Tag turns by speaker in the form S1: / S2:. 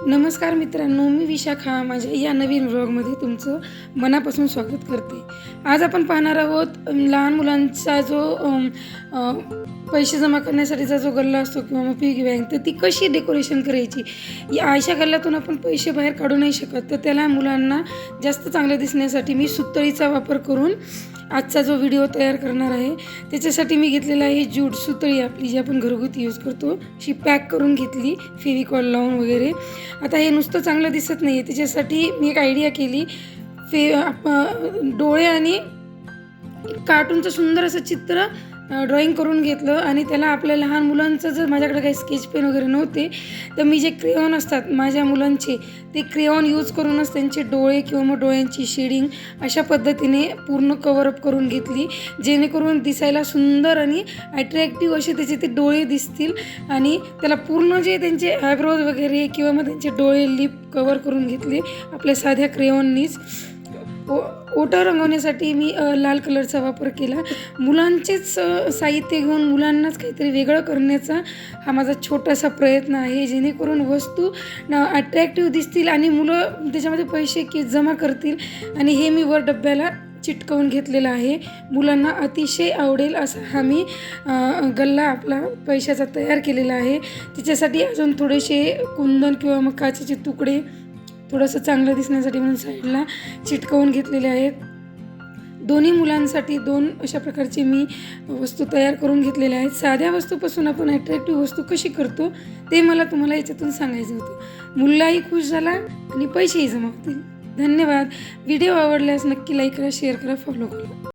S1: नमस्कार मित्रांनो, मी विशाखा माझ्या या नवीन व्लॉगमध्ये तुमचं मनापासून स्वागत करते. आज आपण पाहणार आहोत लहान मुलांचा जो पैसे जमा करण्यासाठीचा जो गल्ला असतो किंवा मग पिगी बँक, तर ती कशी डेकोरेशन करायची. या अशा गल्ल्यातून आपण पैसे बाहेर काढू नाही शकत, तर त्याला मुलांना जास्त चांगलं दिसण्यासाठी मी सुतळीचा वापर करून आजचा जो व्हिडिओ तयार करणार आहे. त्याच्यासाठी मी घेतलेला आहे ज्यूट सुतळी, आपली जी आपण घरगुती यूज करतो, अशी पॅक करून घेतली फेविकॉल लावून वगैरे. आता हे नुसतं चांगलं दिसत नाही आहे, त्याच्यासाठी मी एक आयडिया केली. डोळे आणि कार्टूनचं सुंदर असं चित्र ड्रॉईंग करून घेतलं आणि त्याला आपल्या लहान मुलांचं, जर माझ्याकडे काही स्केच पेन वगैरे नव्हते तर मी जे क्रेयॉन असतात माझ्या मुलांचे, ते क्रेयॉन यूज करूनच त्यांचे डोळे किंवा मग डोळ्यांची शेडिंग अशा पद्धतीने पूर्ण कवरअप करून घेतली, जेणेकरून दिसायला सुंदर आणि अट्रॅक्टिव्ह असे त्याचे ते डोळे दिसतील. आणि त्याला पूर्ण जे त्यांचे आयब्रोज वगैरे किंवा मग त्यांचे डोळे, लिप कवर करून घेतले आपल्या साध्या क्रेयॉननीच. ओठं रंगवण्यासाठी मी लाल कलरचा वापर केला. मुलांचेच साहित्य घेऊन मुलांनाच काहीतरी वेगळं करण्याचा हा माझा छोटासा प्रयत्न आहे, जेणेकरून वस्तू अट्रॅक्टिव्ह दिसतील आणि मुलं त्याच्यामध्ये पैसे जमा करतील. आणि हे मी वर डब्याला चिटकवून घेतलेला आहे. मुलांना अतिशय आवडेल असा हा मी गल्ला आपला पैशाचा तयार केलेला आहे. त्याच्यासाठी अजून थोडेसे कुंदन किंवा मग काचेचे तुकडे थोडंसं चांगलं दिसण्यासाठी म्हणून साईडला चिटकवून घेतलेले आहेत. दोन्ही मुलांसाठी दोन अशा प्रकारचे मी वस्तू तयार करून घेतलेल्या आहेत. साध्या वस्तूपासून आपण अट्रॅक्टिव्ह वस्तू कशी करतो ते मला तुम्हाला याच्यातून सांगायचं होतं. मुलगाही खुश झाला आणि पैसेही जमा होतील. धन्यवाद. व्हिडिओ आवडल्यास नक्की लाईक करा, शेअर करा, फॉलो करा.